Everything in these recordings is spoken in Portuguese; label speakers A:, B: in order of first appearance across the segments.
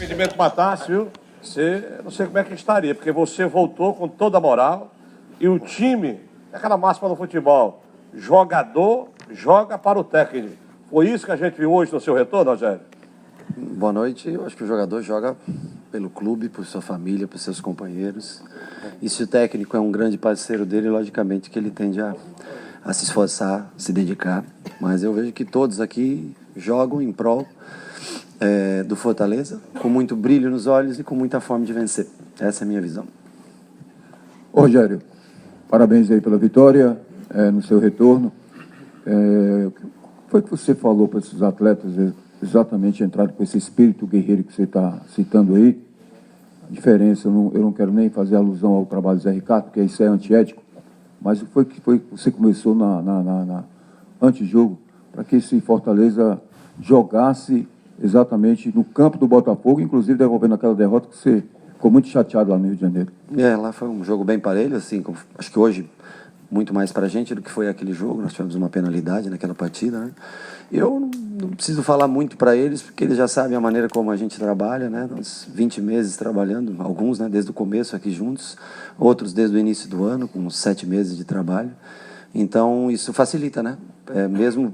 A: rendimento matasse, viu? Não sei como é que estaria, porque você voltou com toda a moral e o time, é aquela máxima no futebol, jogador joga para o técnico. Foi isso que a gente viu hoje no seu retorno, Rogério?
B: Boa noite. Eu acho que o jogador joga pelo clube, por sua família, por seus companheiros. E se o técnico é um grande parceiro dele, logicamente que ele tende a se esforçar, se dedicar. Mas eu vejo que todos aqui jogam em prol do Fortaleza, com muito brilho nos olhos e com muita fome de vencer. Essa é a minha visão.
C: Ô, Rogério, parabéns aí pela vitória no seu retorno. O que foi que você falou para esses atletas exatamente entrarem com esse espírito guerreiro que você está citando aí? A diferença, eu não quero nem fazer alusão ao trabalho do Zé Ricardo, porque isso é antiético, mas o que foi que você começou na antijogo para que esse Fortaleza jogasse exatamente no campo do Botafogo, inclusive devolvendo aquela derrota que você ficou muito chateado lá no Rio de Janeiro.
B: Lá foi um jogo bem parelho, assim, acho que hoje muito mais para a gente do que foi aquele jogo. Nós tivemos uma penalidade naquela partida, né? Eu não preciso falar muito para eles, porque eles já sabem a maneira como a gente trabalha, né? Nós 20 meses trabalhando, alguns, né, desde o começo aqui juntos, outros desde o início do ano, com uns 7 meses de trabalho. Então, isso facilita, né? Mesmo,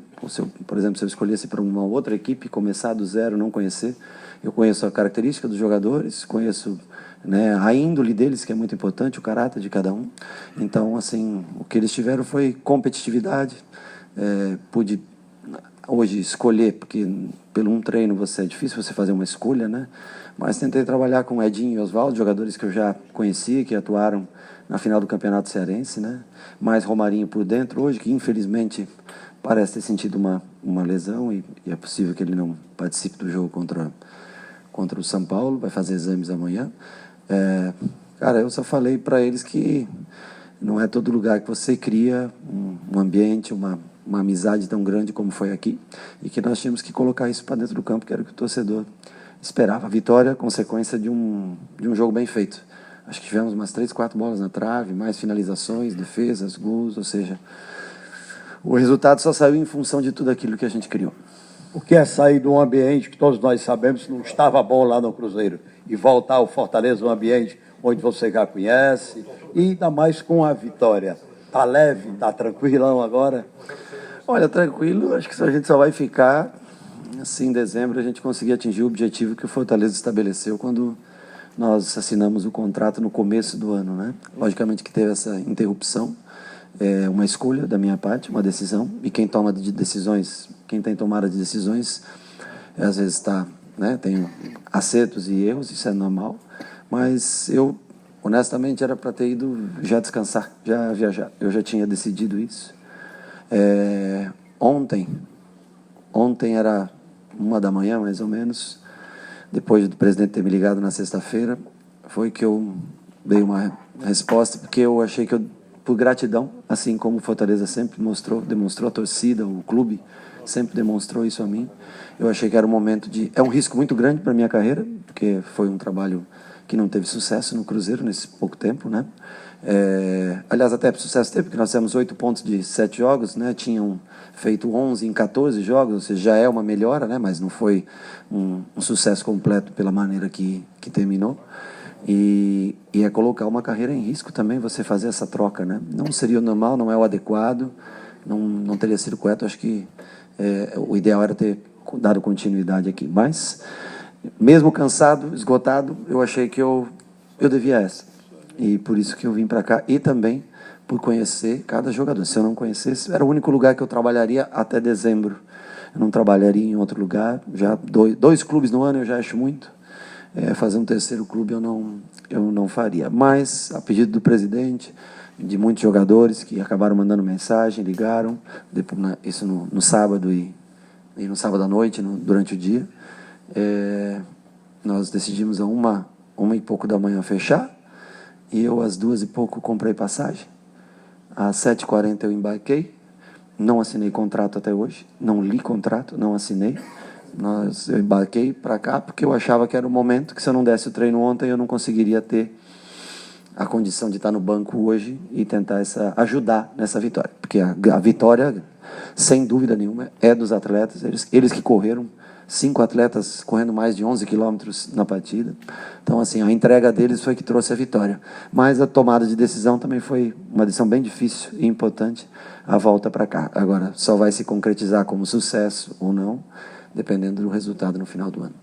B: por exemplo, se eu escolhesse para uma outra equipe, começar do zero, não conhecer, eu conheço a característica dos jogadores, conheço, né, a índole deles, que é muito importante, o caráter de cada um. Então, assim, o que eles tiveram foi competitividade. Pude hoje escolher, porque pelo um treino é difícil você fazer uma escolha, né? Mas tentei trabalhar com Edinho e Oswaldo, jogadores que eu já conhecia, que atuaram na final do Campeonato Cearense, né? Mais Romarinho por dentro hoje, que infelizmente parece ter sentido uma lesão e é possível que ele não participe do jogo contra o São Paulo, vai fazer exames amanhã. Cara, eu só falei para eles que não é todo lugar que você cria um ambiente, uma amizade tão grande como foi aqui, e que nós tínhamos que colocar isso para dentro do campo, que era o que o torcedor esperava. A vitória, consequência de um jogo bem feito. Acho que tivemos umas 3, 4 bolas na trave, mais finalizações, defesas, gols, ou seja, o resultado só saiu em função de tudo aquilo que a gente criou.
A: O que é sair de um ambiente que todos nós sabemos não estava bom lá no Cruzeiro e voltar ao Fortaleza, um ambiente onde você já conhece, e ainda mais com a vitória? Tá leve, tá tranquilão agora?
B: Olha, tranquilo, acho que a gente só vai ficar assim em dezembro, a gente conseguir atingir o objetivo que o Fortaleza estabeleceu quando nós assinamos o contrato no começo do ano, né? Logicamente que teve essa interrupção, uma escolha da minha parte, uma decisão, e quem toma de decisões, quem tem tomada de decisões, às vezes tem acertos e erros, isso é normal, mas eu, honestamente, era para ter ido já descansar, já viajar, eu já tinha decidido isso. Ontem era 1h mais ou menos, depois do presidente ter me ligado na sexta-feira, foi que eu dei uma resposta, porque eu achei que por gratidão, assim como o Fortaleza sempre demonstrou a torcida, o clube sempre demonstrou isso a mim, eu achei que era um momento é um risco muito grande para a minha carreira, porque foi um trabalho que não teve sucesso no Cruzeiro nesse pouco tempo, né? Aliás, até sucesso teve, porque nós temos 8 pontos de 7 jogos, né? Tinham feito 11 em 14 jogos, ou seja, já é uma melhora, né? Mas não foi um sucesso completo pela maneira que terminou. E é colocar uma carreira em risco também, você fazer essa troca, né? Não seria o normal, não é o adequado, não teria sido correto. Acho que o ideal era ter dado continuidade aqui, mas mesmo cansado, esgotado, eu achei que eu devia essa, e por isso que eu vim para cá, e também por conhecer cada jogador. Se eu não conhecesse, era o único lugar que eu trabalharia até dezembro, eu não trabalharia em outro lugar. Já dois clubes no ano eu já acho muito, fazer um terceiro clube eu não faria, mas a pedido do presidente, de muitos jogadores que acabaram mandando mensagem, ligaram, depois, isso no sábado e no sábado à noite, durante o dia, nós decidimos a 1h e pouco da manhã fechar, e eu às 2h e pouco comprei passagem, às 7h40 eu embarquei, não assinei contrato até hoje, não li contrato, não assinei. Eu embarquei para cá porque eu achava que era o momento que, se eu não desse o treino ontem, eu não conseguiria ter a condição de estar no banco hoje e tentar ajudar nessa vitória. Porque a vitória, sem dúvida nenhuma, é dos atletas, eles que correram, 5 atletas correndo mais de 11 quilômetros na partida. Então, assim, a entrega deles foi que trouxe a vitória. Mas a tomada de decisão também foi uma decisão bem difícil e importante, a volta para cá. Agora, só vai se concretizar como sucesso ou não, dependendo do resultado no final do ano.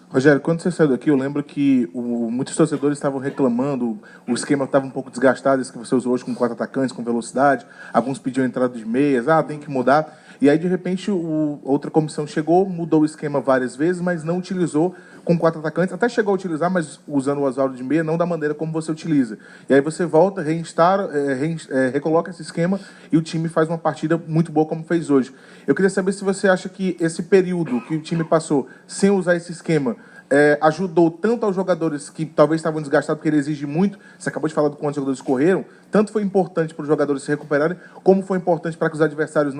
D: Rogério, quando você saiu daqui, eu lembro que muitos torcedores estavam reclamando, o esquema estava um pouco desgastado, esse que você usou hoje com 4 atacantes, com velocidade, alguns pediam entrada de meias, tem que mudar. E aí, de repente, outra comissão chegou, mudou o esquema várias vezes, mas não utilizou com 4 atacantes. Até chegou a utilizar, mas usando o Oswaldo de meia, não da maneira como você utiliza. E aí você volta, recoloca esse esquema e o time faz uma partida muito boa como fez hoje. Eu queria saber se você acha que esse período que o time passou sem usar esse esquema ajudou tanto aos jogadores que talvez estavam desgastados, porque ele exige muito, você acabou de falar do quanto os jogadores correram, tanto foi importante para os jogadores se recuperarem, como foi importante para que os adversários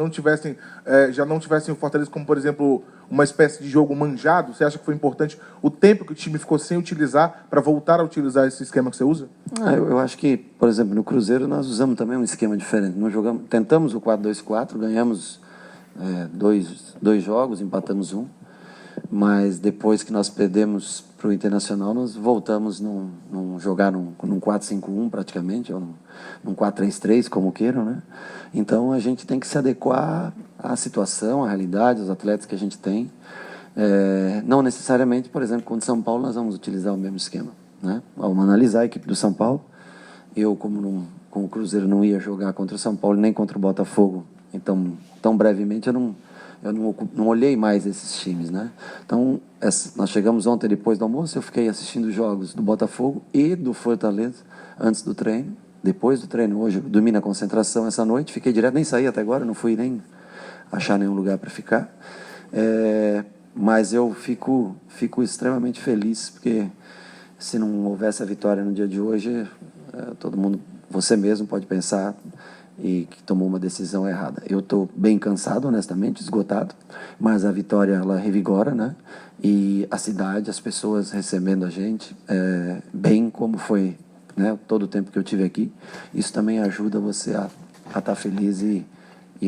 D: já não tivessem o Fortaleza como, por exemplo, uma espécie de jogo manjado. Você acha que foi importante o tempo que o time ficou sem utilizar para voltar a utilizar esse esquema que você usa?
B: Eu acho que, por exemplo, no Cruzeiro nós usamos também um esquema diferente. Tentamos o 4-2-4, ganhamos 2 jogos, empatamos 1. Mas depois que nós perdemos para o Internacional, nós voltamos jogar num 4-5-1 praticamente, ou num 4-3-3, como queiram, né? Então a gente tem que se adequar à situação, à realidade, aos atletas que a gente tem. Não necessariamente, por exemplo, contra o São Paulo, nós vamos utilizar o mesmo esquema, né? Vamos analisar a equipe do São Paulo. Eu, como o Cruzeiro não ia jogar contra o São Paulo nem contra o Botafogo, então, tão brevemente, eu não olhei mais esses times, né? Então, nós chegamos ontem depois do almoço, eu fiquei assistindo jogos do Botafogo e do Fortaleza antes do treino. Depois do treino, hoje, eu dormi na concentração essa noite, fiquei direto, nem saí até agora, não fui nem achar nenhum lugar para ficar. Mas eu fico extremamente feliz, porque se não houvesse a vitória no dia de hoje, todo mundo, você mesmo pode pensar e que tomou uma decisão errada. Eu estou bem cansado, honestamente, esgotado, mas a vitória, ela revigora, né? E a cidade, as pessoas recebendo a gente, bem como foi, né, todo o tempo que eu tive aqui, isso também ajuda você a estar feliz e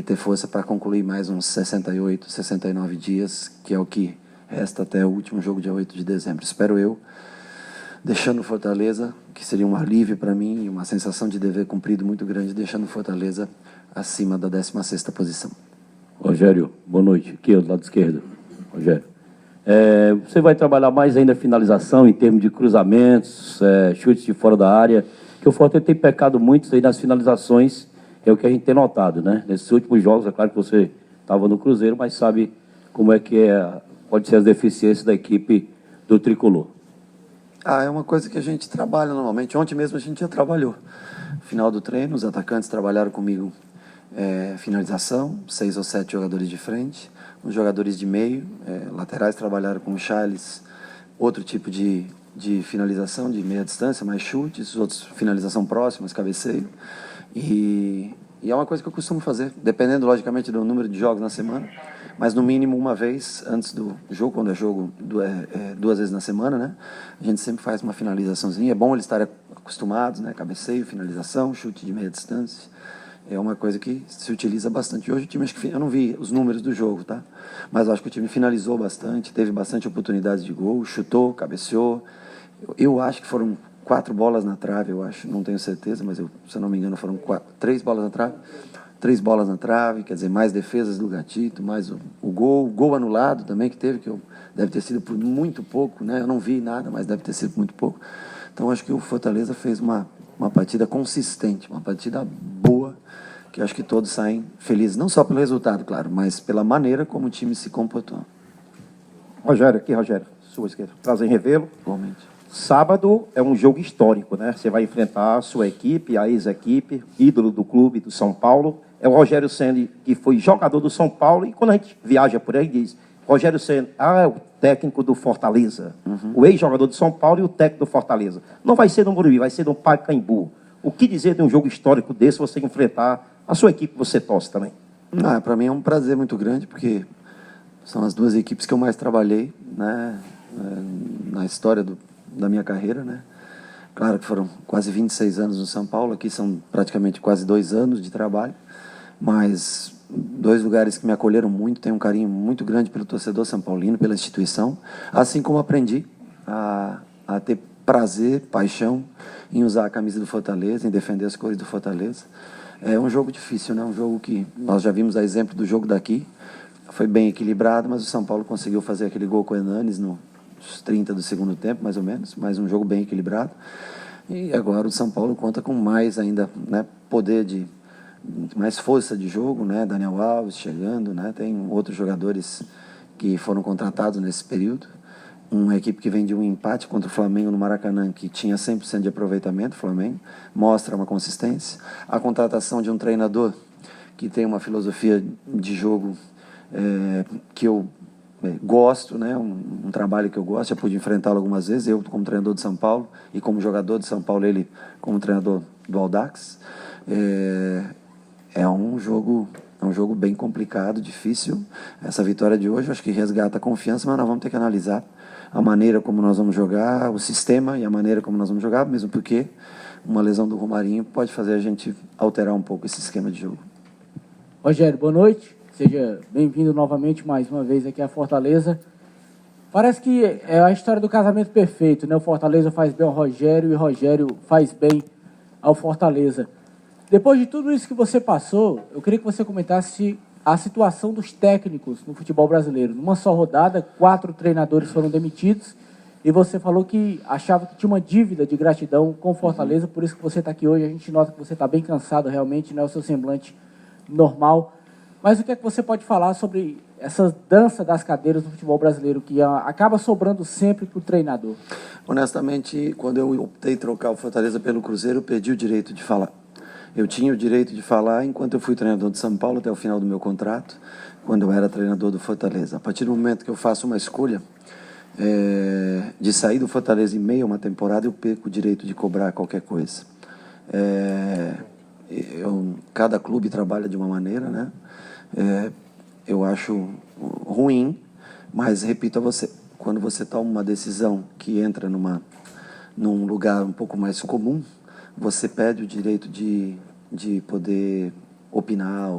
B: ter força para concluir mais uns 68, 69 dias, que é o que resta até o último jogo, dia 8 de dezembro. Espero eu, deixando Fortaleza, que seria um alívio para mim e uma sensação de dever cumprido muito grande, deixando Fortaleza acima da 16ª posição.
E: Rogério, boa noite. Aqui do lado esquerdo. Rogério. Você vai trabalhar mais ainda a finalização em termos de cruzamentos, chutes de fora da área, que o Fortaleza tem pecado muito aí nas finalizações, é o que a gente tem notado, né? Nesses últimos jogos, é claro que você estava no Cruzeiro, mas sabe como é que pode ser as deficiências da equipe do Tricolor.
B: É uma coisa que a gente trabalha normalmente. Ontem mesmo a gente já trabalhou. Final do treino, os atacantes trabalharam comigo finalização, 6 ou 7 jogadores de frente. Os jogadores de meio, laterais, trabalharam com o Charles, outro tipo de finalização, de meia distância, mais chutes, outros finalização próximas, cabeceio. E é uma coisa que eu costumo fazer, dependendo, logicamente, do número de jogos na semana, mas no mínimo uma vez antes do jogo, quando é jogo 2 vezes na semana, né? A gente sempre faz uma finalizaçãozinha. É bom eles estarem acostumados, né? Cabeceio, finalização, chute de meia distância. É uma coisa que se utiliza bastante. Hoje o time, acho que eu não vi os números do jogo, tá? Mas eu acho que o time finalizou bastante, teve bastante oportunidades de gol, chutou, cabeceou. Eu acho que foram 4 bolas na trave, eu acho, não tenho certeza, mas se eu não me engano foram 3 bolas na trave. 3 bolas na trave, quer dizer, mais defesas do Gatito, mais o gol anulado também que teve, deve ter sido por muito pouco, né? Eu não vi nada, mas deve ter sido muito pouco. Então acho que o Fortaleza fez uma partida consistente, uma partida boa, que acho que todos saem felizes, não só pelo resultado, claro, mas pela maneira como o time se comportou.
F: Rogério, sua esquerda. Prazer em revê-lo.
B: Igualmente.
F: Sábado é um jogo histórico, né? Você vai enfrentar a sua equipe, a ex-equipe, ídolo do clube do São Paulo. É o Rogério Ceni, que foi jogador do São Paulo, e quando a gente viaja por aí, diz, Rogério Ceni, é o técnico do Fortaleza. O ex-jogador do São Paulo e o técnico do Fortaleza. Não vai ser no Morumbi, vai ser no Pacaembu. O que dizer de um jogo histórico desse, você enfrentar a sua equipe que você torce também?
B: Para mim é um prazer muito grande, porque são as 2 equipes que eu mais trabalhei, né, na história da minha carreira, né? Claro que foram quase 26 anos no São Paulo, aqui são praticamente quase 2 anos de trabalho, mas 2 lugares que me acolheram muito, tenho um carinho muito grande pelo torcedor são paulino, pela instituição, assim como aprendi a ter prazer, paixão em usar a camisa do Fortaleza, em defender as cores do Fortaleza. É um jogo difícil, né? Um jogo que nós já vimos a exemplo do jogo daqui, foi bem equilibrado, mas o São Paulo conseguiu fazer aquele gol com o Hernanes nos 30 do segundo tempo, mais ou menos, mas um jogo bem equilibrado. E agora o São Paulo conta com mais ainda, né, poder de mais força de jogo, né? Daniel Alves chegando, né? Tem outros jogadores que foram contratados nesse período. Uma equipe que vem de um empate contra o Flamengo no Maracanã, que tinha 100% de aproveitamento, o Flamengo, mostra uma consistência. A contratação de um treinador que tem uma filosofia de jogo que eu gosto, né? Um trabalho que eu gosto, já pude enfrentá-lo algumas vezes, eu como treinador de São Paulo e como jogador de São Paulo, ele como treinador do Audax. É um jogo bem complicado, difícil. Essa vitória de hoje, eu acho que resgata a confiança, mas nós vamos ter que analisar a maneira como nós vamos jogar, o sistema e a maneira como nós vamos jogar, mesmo porque uma lesão do Romarinho pode fazer a gente alterar um pouco esse esquema de jogo.
G: Rogério, boa noite. Seja bem-vindo novamente, mais uma vez, aqui à Fortaleza. Parece que é a história do casamento perfeito, né? O Fortaleza faz bem ao Rogério e o Rogério faz bem ao Fortaleza. Depois de tudo isso que você passou, eu queria que você comentasse a situação dos técnicos no futebol brasileiro. Numa só rodada, 4 treinadores foram demitidos e você falou que achava que tinha uma dívida de gratidão com o Fortaleza, por isso que você está aqui hoje. A gente nota que você está bem cansado realmente, não é o seu semblante normal. Mas o que é que você pode falar sobre essa dança das cadeiras no futebol brasileiro, que acaba sobrando sempre para o treinador?
B: Honestamente, quando eu optei trocar o Fortaleza pelo Cruzeiro, eu perdi o direito de falar. Eu tinha o direito de falar enquanto eu fui treinador de São Paulo até o final do meu contrato, quando eu era treinador do Fortaleza. A partir do momento que eu faço uma escolha de sair do Fortaleza em meio a uma temporada, eu perco o direito de cobrar qualquer coisa. Cada clube trabalha de uma maneira, né? Eu acho ruim, mas repito a você, quando você toma uma decisão que entra num lugar um pouco mais comum, você perde o direito de poder opinar,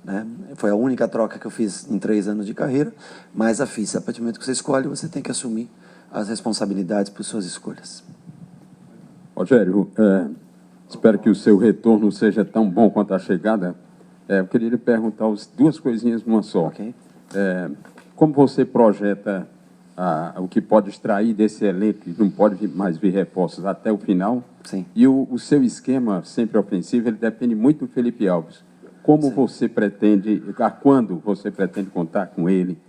B: né? Foi a única troca que eu fiz em 3 anos de carreira, mas a fiz. A partir do momento que você escolhe, você tem que assumir as responsabilidades por suas escolhas.
H: Rogério, espero que o seu retorno seja tão bom quanto a chegada. Eu queria lhe perguntar 2 coisinhas numa só.
B: Okay.
H: Como você projeta o que pode extrair desse elenco, que não pode mais vir reforços até o final?
B: Sim.
H: E o seu esquema sempre ofensivo, ele depende muito do Felipe Alves. Como
B: Sim.
H: você pretende, quando você pretende contar com ele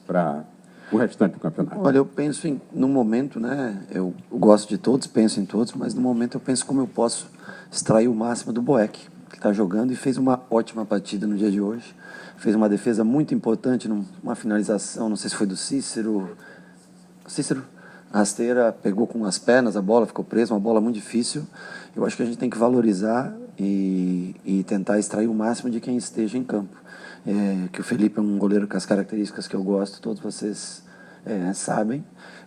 H: para o restante do campeonato?
B: Olha, eu penso no momento, né? Eu gosto de todos, penso em todos, mas no momento eu penso como eu posso extrair o máximo do Boeck, que está jogando e fez uma ótima partida no dia de hoje. Fez uma defesa muito importante, numa finalização, não sei se foi do Cícero, a rasteira, pegou com as pernas, a bola ficou presa, uma bola muito difícil. Eu acho que a gente tem que valorizar e tentar extrair o máximo de quem esteja em campo. Que o Felipe é um goleiro com as características que eu gosto, todos vocês sabem.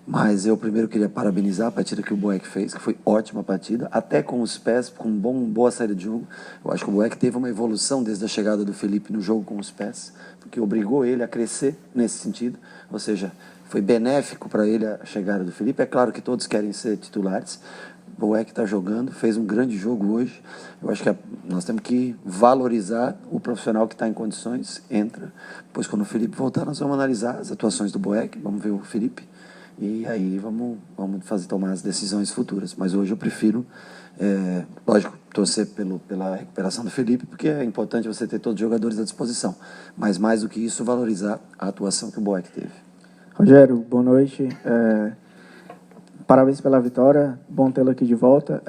B: Mas eu primeiro queria parabenizar a partida que o Boeck fez, que foi ótima partida, até com os pés, com boa saída de jogo. Eu acho que o Boeck teve uma evolução desde a chegada do Felipe no jogo com os pés, porque obrigou ele a crescer nesse sentido, ou seja, foi benéfico para ele a chegada do Felipe. É claro que todos querem ser titulares. O Boeck está jogando, fez um grande jogo hoje. Eu acho que nós temos que valorizar o profissional que está em condições, entra. Depois, quando o Felipe voltar, nós vamos analisar as atuações do Boeck, vamos ver o Felipe, e aí vamos tomar as decisões futuras. Mas hoje eu prefiro, lógico, torcer pela recuperação do Felipe, porque é importante você ter todos os jogadores à disposição. Mas mais do que isso, valorizar a atuação que o Boeck teve.
I: Rogério, boa noite. Parabéns pela vitória, bom tê-lo aqui de volta.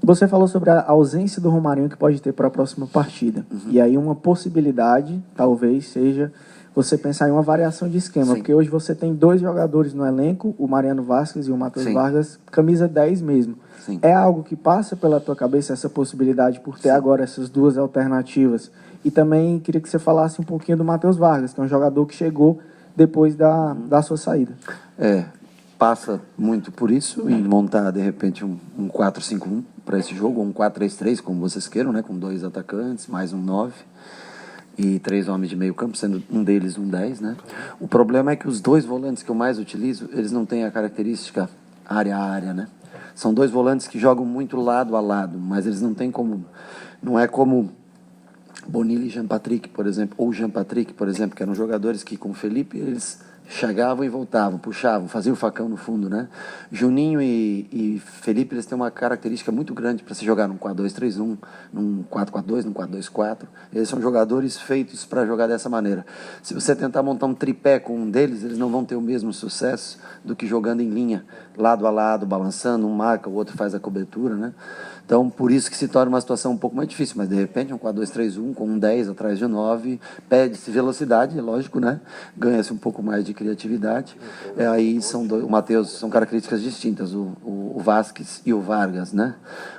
I: Você falou sobre a ausência do Romarinho que pode ter para a próxima partida. Uhum. E aí uma possibilidade, talvez, seja você pensar em uma variação de esquema. Sim. Porque hoje você tem 2 jogadores no elenco, o Mariano Vasquez e o Matheus Vargas, camisa 10 mesmo. Sim. É algo que passa pela tua cabeça, essa possibilidade, por ter agora essas 2 alternativas? E também queria que você falasse um pouquinho do Matheus Vargas, que é um jogador que chegou depois da sua saída.
B: passa muito por isso, em montar, de repente, um 4-5-1 para esse jogo, ou um 4-3-3, como vocês queiram, né? Com 2 atacantes, mais um 9 e 3 homens de meio campo, sendo um deles um 10, né? O problema é que os 2 volantes que eu mais utilizo, eles não têm a característica área a área, né? São 2 volantes que jogam muito lado a lado, mas eles não têm como... Não é como Bonilla e Jean-Patrick, por exemplo, ou Jean-Patrick, por exemplo, que eram jogadores que com o Felipe eles chegavam e voltavam, puxavam, faziam o facão no fundo, né? Juninho e Felipe, eles têm uma característica muito grande para se jogar num 4-2-3-1, num 4-4-2, num 4-2-4. Eles são jogadores feitos para jogar dessa maneira. Se você tentar montar um tripé com um deles, eles não vão ter o mesmo sucesso do que jogando em linha, lado a lado, balançando, um marca, o outro faz a cobertura, né? Então, por isso que se torna uma situação um pouco mais difícil, mas de repente um 4-2-3-1 com um 10 atrás de 9, pede-se velocidade, é lógico, né? Ganha-se um pouco mais de criatividade. Aí são o Matheus, são características distintas, o Vasquez e o Vargas, né?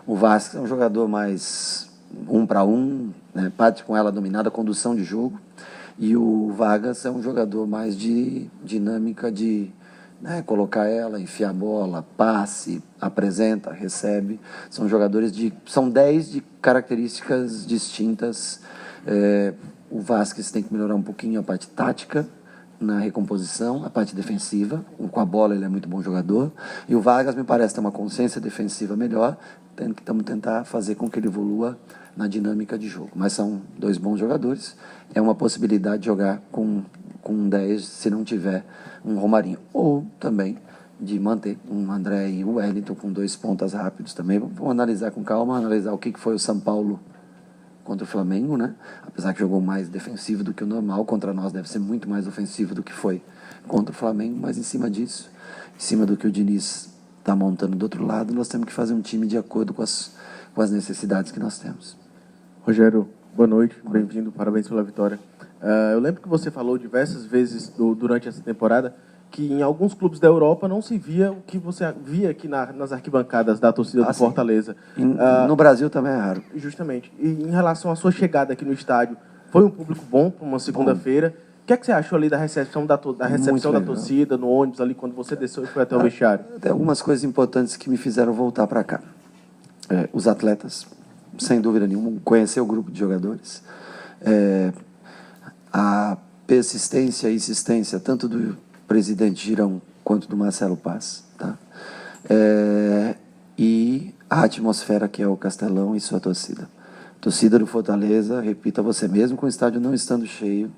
B: O Vasquez é um jogador mais 1 para 1, né? Parte com ela dominada, condução de jogo, e o Vargas é um jogador mais de dinâmica de... né, colocar ela, enfiar a bola, passe, apresenta, recebe. São jogadores são 10 de características distintas. O Vasquez tem que melhorar um pouquinho a parte tática na recomposição, a parte defensiva. Com a bola ele é muito bom jogador. E o Vargas me parece ter uma consciência defensiva melhor. Estamos tentar fazer com que ele evolua na dinâmica de jogo. Mas são 2 bons jogadores. É uma possibilidade de jogar com 10 se não tiver um Romarinho. Ou também de manter um André e o Wellington com 2 pontas rápidos também. Vamos analisar com calma, analisar o que foi o São Paulo contra o Flamengo, né? Apesar que jogou mais defensivo do que o normal, contra nós deve ser muito mais ofensivo do que foi contra o Flamengo, mas em cima disso, em cima do que o Diniz está montando do outro lado, nós temos que fazer um time de acordo com as necessidades que nós temos.
J: Rogério, boa noite, bem-vindo, parabéns pela vitória. Eu lembro que você falou diversas vezes durante essa temporada que em alguns clubes da Europa não se via o que você via aqui nas arquibancadas da torcida do Fortaleza.
B: No Brasil também é raro.
J: Justamente. E em relação à sua chegada aqui no estádio, foi um público bom para uma segunda-feira. O que é que você achou ali da recepção da torcida, no ônibus ali, quando você desceu e foi até o vestiário?
B: Tem algumas coisas importantes que me fizeram voltar para cá. Os atletas, sem dúvida nenhuma, conhecer o grupo de jogadores. A persistência e insistência, tanto do presidente Girão quanto do Marcelo Paz, tá? E a atmosfera que é o Castelão e sua torcida. Torcida do Fortaleza, repita você mesmo, com o estádio não estando cheio,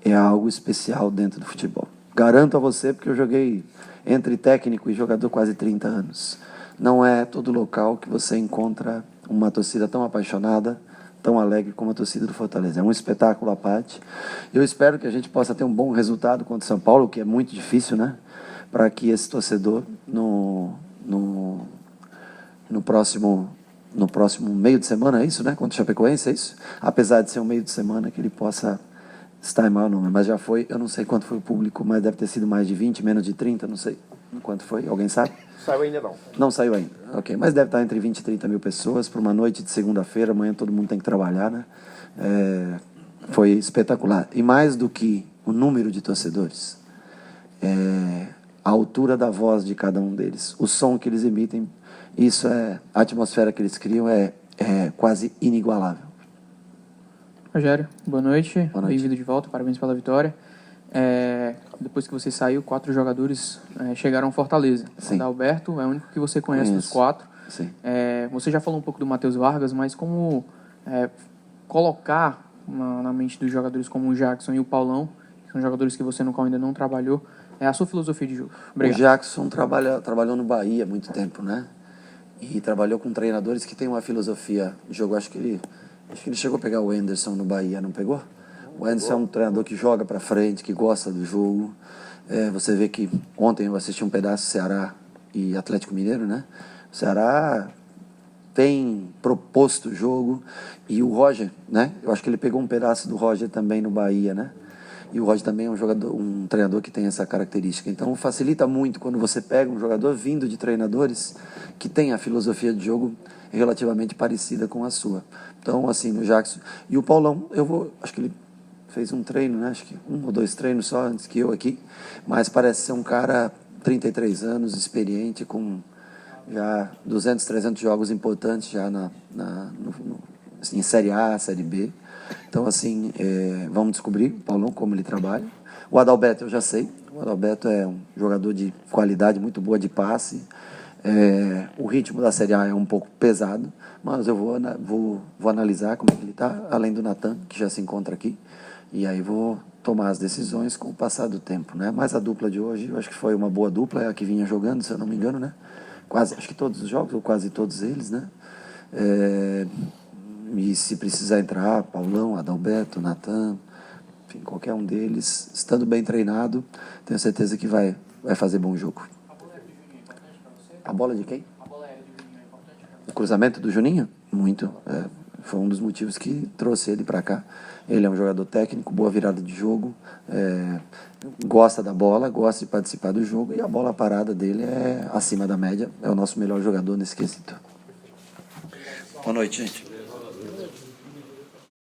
B: é algo especial dentro do futebol. Garanto a você, porque eu joguei entre técnico e jogador quase 30 anos. Não é todo local que você encontra uma torcida tão apaixonada, tão alegre como a torcida do Fortaleza. É um espetáculo à parte. Eu espero que a gente possa ter um bom resultado contra o São Paulo, que é muito difícil, né? Para que esse torcedor, no próximo meio de semana, é isso, né? Contra o Chapecoense, é isso? Apesar de ser um meio de semana, que ele possa estar em maior número. Mas já foi, eu não sei quanto foi o público, mas deve ter sido mais de 20, menos de 30, não sei quanto foi. Alguém sabe?
F: Saiu ainda não.
B: Não saiu ainda, ok. Mas deve estar entre 20 e 30 mil pessoas para uma noite de segunda-feira. Amanhã todo mundo tem que trabalhar, né? Foi espetacular. E mais do que o número de torcedores, a altura da voz de cada um deles, o som que eles emitem, isso a atmosfera que eles criam é quase inigualável.
K: Rogério, boa noite.
B: Boa noite.
K: Bem-vindo de volta, parabéns pela vitória. Depois que você saiu, 4 jogadores chegaram ao Fortaleza.
B: Sim.
K: O Adalberto é o único que você conhece dos 4.
B: Sim.
K: Você já falou um pouco do Matheus Vargas, mas como colocar na mente dos jogadores como o Jackson e o Paulão, que são jogadores que você no qual ainda não trabalhou, a sua filosofia de jogo? Obrigado.
B: O Jackson trabalhou no Bahia há muito tempo, né? E trabalhou com treinadores que têm uma filosofia de jogo. Acho que ele chegou a pegar o Anderson no Bahia, não pegou? O Anderson é um treinador que joga para frente, que gosta do jogo. Você vê que ontem eu assisti um pedaço Ceará e Atlético Mineiro, né? O Ceará tem proposto o jogo. E o Roger, né? Eu acho que ele pegou um pedaço do Roger também no Bahia, né? E o Roger também é um treinador que tem essa característica. Então facilita muito quando você pega um jogador vindo de treinadores que tem a filosofia de jogo relativamente parecida com a sua. Então, assim, no Jackson. E o Paulão, acho que ele fez um treino, né? Acho que 1 ou 2 treinos só antes que eu aqui. Mas parece ser um cara 33 anos, experiente, com já 200, 300 jogos importantes já em Série A, Série B. Então, assim, vamos descobrir o Paulão, como ele trabalha. O Adalberto eu já sei. O Adalberto é um jogador de qualidade muito boa de passe. O ritmo da Série A é um pouco pesado, mas eu vou analisar como é que ele está, além do Natan, que já se encontra aqui. E aí vou tomar as decisões com o passar do tempo, né? Mas a dupla de hoje, eu acho que foi uma boa dupla, é a que vinha jogando, se eu não me engano, né? Acho que todos os jogos, ou quase todos eles, né? E se precisar entrar, Paulão, Adalberto, Natan, enfim, qualquer um deles, estando bem treinado, tenho certeza que vai fazer bom jogo. A bola de quem? A bola aérea do Juninho é importante. O cruzamento do Juninho? Muito. Foi um dos motivos que trouxe ele para cá. Ele é um jogador técnico, boa virada de jogo, gosta da bola, gosta de participar do jogo, e a bola parada dele é acima da média. É o nosso melhor jogador nesse quesito. Boa noite, gente.